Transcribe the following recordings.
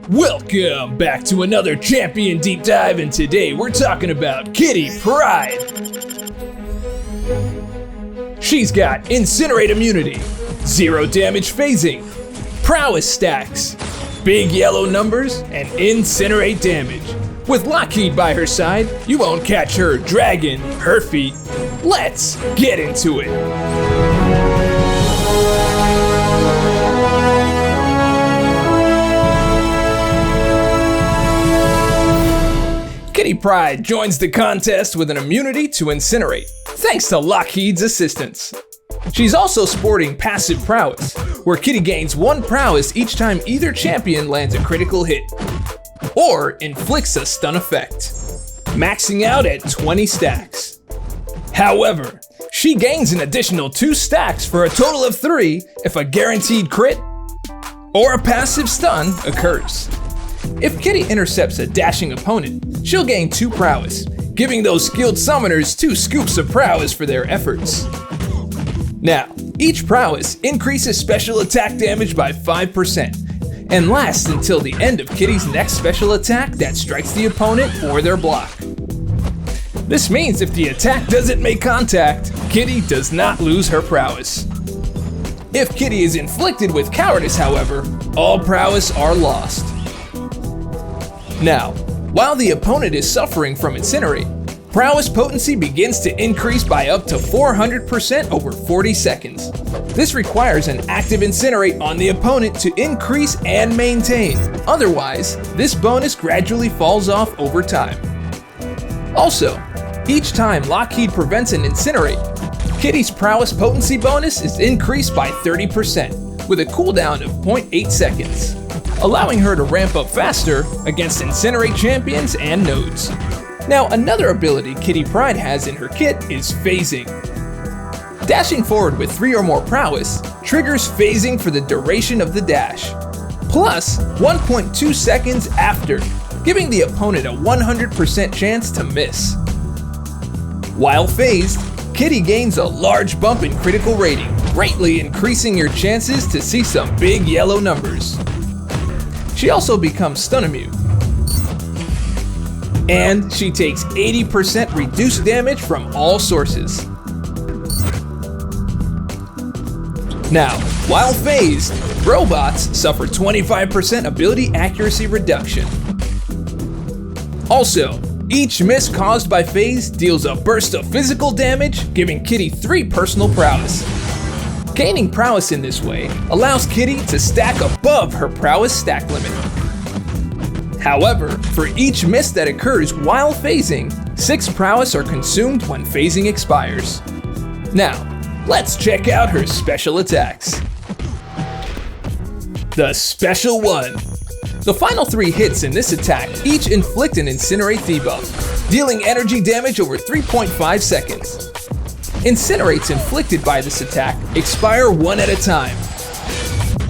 Welcome back to another Champion Deep Dive, and today we're talking about Kitty Pryde. She's got Incinerate Immunity, Zero Damage Phasing, Prowess Stacks, Big Yellow Numbers, and Incinerate Damage. With Lockheed by her side, you won't catch her dragging her feet. Let's get into it. Kitty Pryde joins the contest with an immunity to Incinerate, thanks to Lockheed's assistance. She's also sporting Passive Prowess, where Kitty gains 1 prowess each time either champion lands a critical hit, or inflicts a stun effect, maxing out at 20 stacks. However, she gains an additional 2 stacks for a total of 3 if a guaranteed crit or a passive stun occurs. If Kitty intercepts a dashing opponent, she'll gain 2 prowess, giving those skilled summoners 2 scoops of prowess for their efforts. Now, each prowess increases special attack damage by 5% and lasts until the end of Kitty's next special attack that strikes the opponent or their block. This means if the attack doesn't make contact, Kitty does not lose her prowess. If Kitty is inflicted with cowardice, however, all prowess are lost. Now, while the opponent is suffering from Incinerate, prowess potency begins to increase by up to 400% over 40 seconds. This requires an active Incinerate on the opponent to increase and maintain. Otherwise, this bonus gradually falls off over time. Also, each time Lockheed prevents an Incinerate, Kitty's prowess potency bonus is increased by 30% with a cooldown of 0.8 seconds. Allowing her to ramp up faster against Incinerate champions and nodes. Now, another ability Kitty Pryde has in her kit is Phasing. Dashing forward with 3 or more prowess triggers phasing for the duration of the dash, plus 1.2 seconds after, giving the opponent a 100% chance to miss. While phased, Kitty gains a large bump in critical rating, greatly increasing your chances to see some big yellow numbers. She also becomes stun immune. And she takes 80% reduced damage from all sources. Now, while phased, robots suffer 25% ability accuracy reduction. Also, each miss caused by phase deals a burst of physical damage, giving Kitty 3 personal prowess. Gaining prowess in this way allows Kitty to stack above her prowess stack limit. However, for each miss that occurs while phasing, 6 prowess are consumed when phasing expires. Now, let's check out her special attacks. The Special 1. The final 3 hits in this attack each inflict an Incinerate debuff, dealing energy damage over 3.5 seconds. Incinerates inflicted by this attack expire 1 at a time,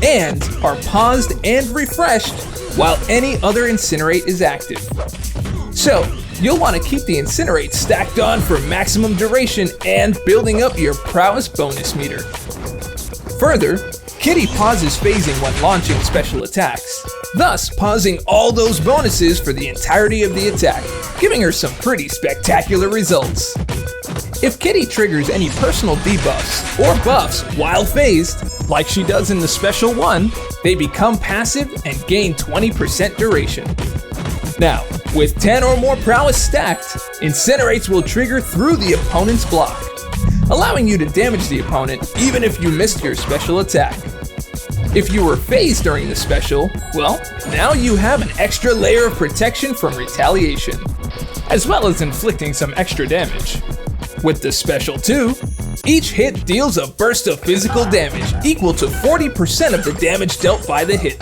and are paused and refreshed while any other Incinerate is active. So, you'll want to keep the Incinerate stacked on for maximum duration and building up your prowess bonus meter. Further, Kitty pauses phasing when launching special attacks, thus pausing all those bonuses for the entirety of the attack, giving her some pretty spectacular results. If Kitty triggers any personal debuffs or buffs while phased, like she does in the Special 1, they become passive and gain 20% duration. Now, with 10 or more prowess stacked, Incinerates will trigger through the opponent's block, allowing you to damage the opponent even if you missed your special attack. If you were phased during the special, well, now you have an extra layer of protection from retaliation, as well as inflicting some extra damage. With the Special 2, each hit deals a burst of physical damage equal to 40% of the damage dealt by the hit.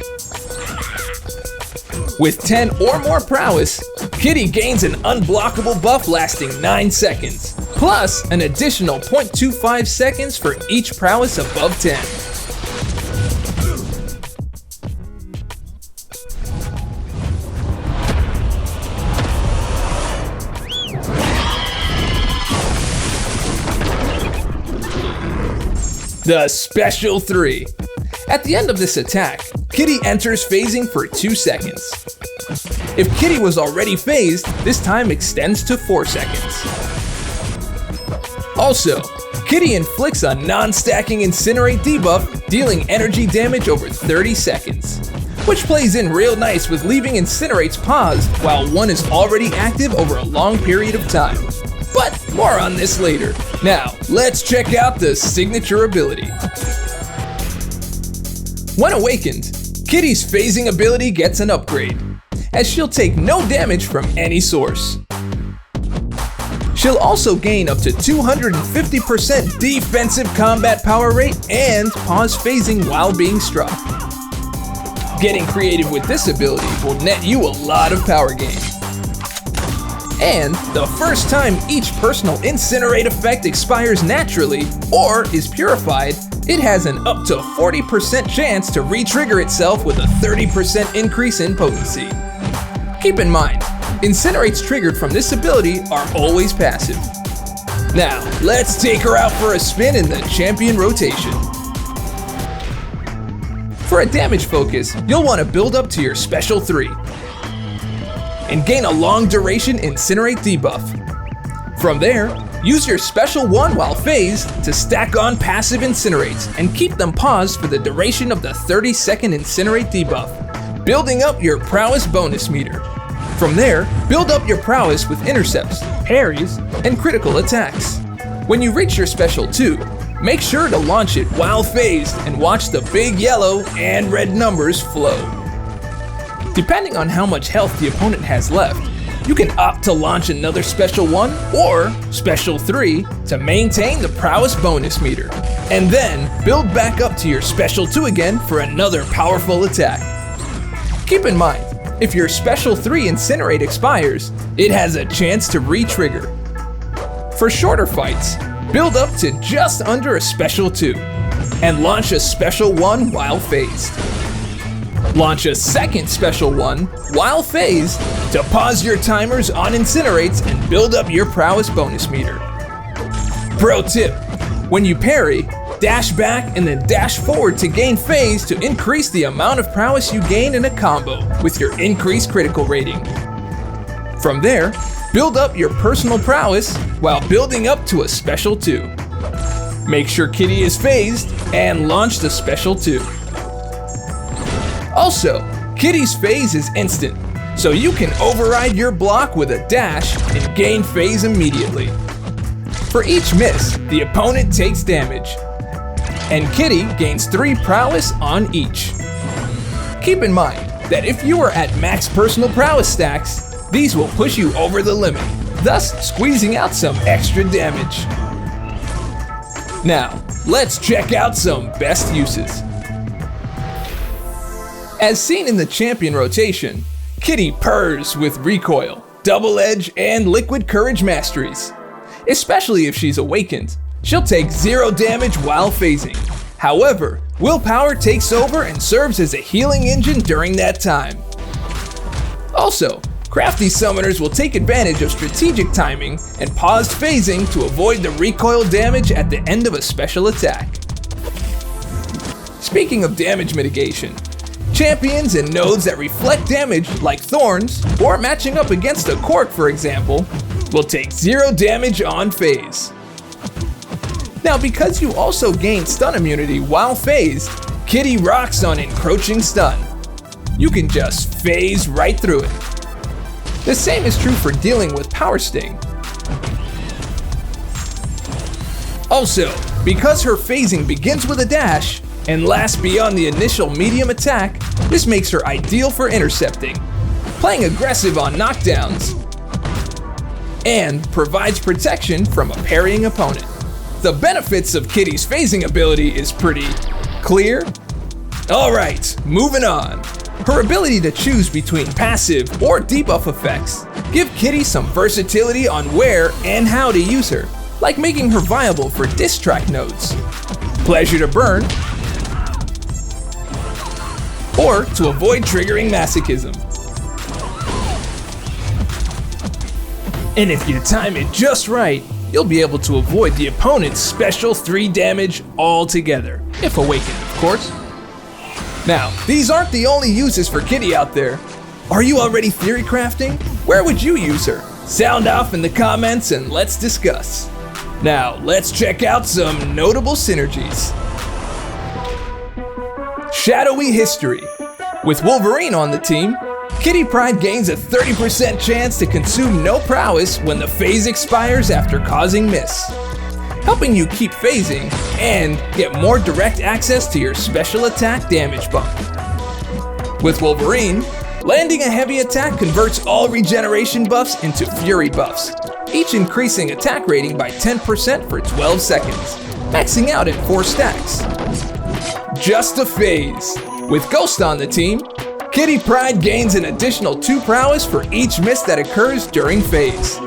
With 10 or more prowess, Kitty gains an unblockable buff lasting 9 seconds, plus an additional 0.25 seconds for each prowess above 10. The Special 3. At the end of this attack, Kitty enters phasing for 2 seconds. If Kitty was already phased, this time extends to 4 seconds. Also, Kitty inflicts a non-stacking Incinerate debuff, dealing energy damage over 30 seconds, which plays in real nice with leaving Incinerates paused while one is already active over a long period of time. But more on this later. Now, let's check out the signature ability. When awakened, Kitty's phasing ability gets an upgrade, as she'll take no damage from any source. She'll also gain up to 250% defensive combat power rate and pause phasing while being struck. Getting creative with this ability will net you a lot of power gain. And the first time each personal Incinerate effect expires naturally or is purified, it has an up to 40% chance to re-trigger itself with a 30% increase in potency. Keep in mind, Incinerates triggered from this ability are always passive. Now, let's take her out for a spin in the champion rotation. For a damage focus, you'll want to build up to your special 3 and gain a long duration Incinerate debuff. From there, use your special 1 while phased to stack on passive Incinerates and keep them paused for the duration of the 30-second Incinerate debuff, building up your prowess bonus meter. From there, build up your prowess with intercepts, parries, and critical attacks. When you reach your special 2, make sure to launch it while phased and watch the big yellow and red numbers flow. Depending on how much health the opponent has left, you can opt to launch another special 1 or special 3 to maintain the prowess bonus meter, and then build back up to your special 2 again for another powerful attack. Keep in mind, if your special 3 Incinerate expires, it has a chance to re-trigger. For shorter fights, build up to just under a special 2 and launch a special 1 while phased. Launch a second special 1 while phased to pause your timers on Incinerates and build up your prowess bonus meter. Pro tip: when you parry, dash back and then dash forward to gain phase to increase the amount of prowess you gain in a combo with your increased critical rating. From there, build up your personal prowess while building up to a special 2. Make sure Kitty is phased and launch the special 2. Also, Kitty's phase is instant, so you can override your block with a dash and gain phase immediately. For each miss, the opponent takes damage, and Kitty gains 3 prowess on each. Keep in mind that if you are at max personal prowess stacks, these will push you over the limit, thus squeezing out some extra damage. Now, let's check out some best uses. As seen in the champion rotation, Kitty purrs with Recoil, Double Edge, and Liquid Courage masteries. Especially if she's awakened, she'll take 0 damage while phasing. However, Willpower takes over and serves as a healing engine during that time. Also, crafty summoners will take advantage of strategic timing and paused phasing to avoid the recoil damage at the end of a special attack. Speaking of damage mitigation, champions and nodes that reflect damage like Thorns, or matching up against a Cork for example, will take 0 damage on phase. Now because you also gain stun immunity while phased, Kitty rocks on encroaching stun. You can just phase right through it. The same is true for dealing with Power Sting. Also, because her phasing begins with a dash and lasts beyond the initial medium attack, this makes her ideal for intercepting, playing aggressive on knockdowns, and provides protection from a parrying opponent. The benefits of Kitty's phasing ability is pretty clear. Alright, moving on. Her ability to choose between passive or debuff effects give Kitty some versatility on where and how to use her, like making her viable for diss track nodes, Pleasure to Burn, or to avoid triggering masochism. And if you time it just right, you'll be able to avoid the opponent's special 3 damage altogether, if awakened, of course. Now, these aren't the only uses for Kitty out there. Are you already theory crafting? Where would you use her? Sound off in the comments and let's discuss. Now, let's check out some notable synergies. Shadowy history. With Wolverine on the team, Kitty Pryde gains a 30% chance to consume no prowess when the phase expires after causing miss, helping you keep phasing and get more direct access to your special attack damage bump. With Wolverine, landing a heavy attack converts all regeneration buffs into fury buffs, each increasing attack rating by 10% for 12 seconds, maxing out at 4 stacks. Just a phase. With Ghost on the team, Kitty Pryde gains an additional 2 prowess for each miss that occurs during phase,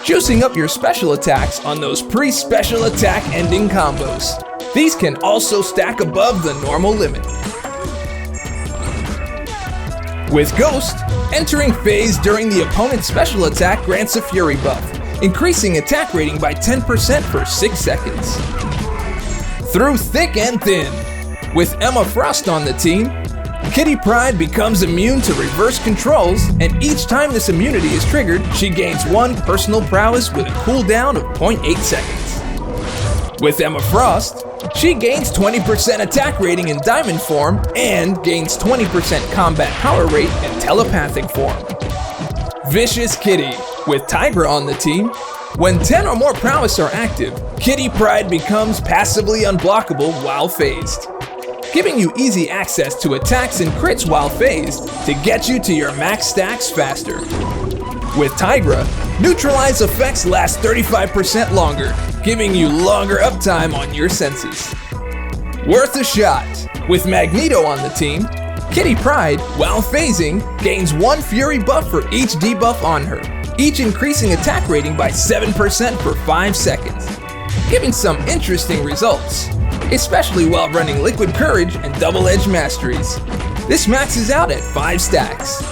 juicing up your special attacks on those pre-special attack ending combos. These can also stack above the normal limit. With Ghost, entering phase during the opponent's special attack grants a fury buff, increasing attack rating by 10% for 6 seconds. Through thick and thin. With Emma Frost on the team, Kitty Pryde becomes immune to reverse controls, and each time this immunity is triggered, she gains 1 personal prowess with a cooldown of 0.8 seconds. With Emma Frost, she gains 20% attack rating in diamond form and gains 20% combat power rate in telepathic form. Vicious Kitty. With Tigra on the team, when 10 or more prowess are active, Kitty Pryde becomes passively unblockable while phased, giving you easy access to attacks and crits while phased to get you to your max stacks faster. With Tigra, neutralize effects last 35% longer, giving you longer uptime on your senses. Worth a shot. With Magneto on the team, Kitty Pryde, while phasing, gains 1 fury buff for each debuff on her, each increasing attack rating by 7% for 5 seconds, giving some interesting results, especially while running Liquid Courage and Double-Edged Masteries. This maxes out at 5 stacks.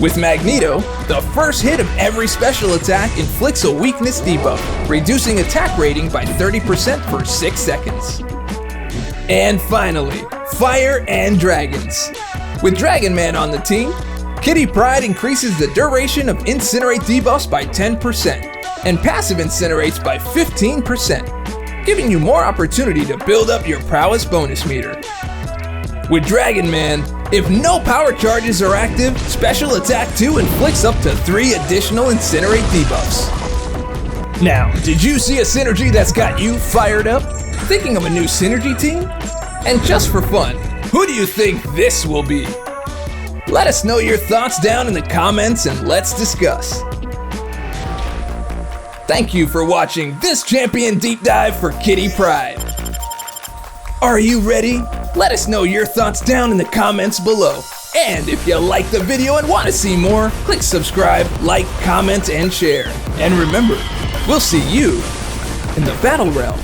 With Magneto, the first hit of every special attack inflicts a weakness debuff, reducing attack rating by 30% for 6 seconds. And finally, Fire and Dragons. With Dragon Man on the team, Kitty Pryde increases the duration of Incinerate debuffs by 10% and passive incinerates by 15%, giving you more opportunity to build up your prowess bonus meter. With Dragon Man, if no power charges are active, Special Attack 2 inflicts up to 3 additional Incinerate debuffs. Now, did you see a synergy that's got you fired up? Thinking of a new synergy team? And just for fun, who do you think this will be? Let us know your thoughts down in the comments and let's discuss. Thank you for watching this champion deep dive for Kitty Pryde. Are you ready? Let us know your thoughts down in the comments below. And if you like the video and want to see more, click subscribe, like, comment, and share. And remember, we'll see you in the Battle Realm.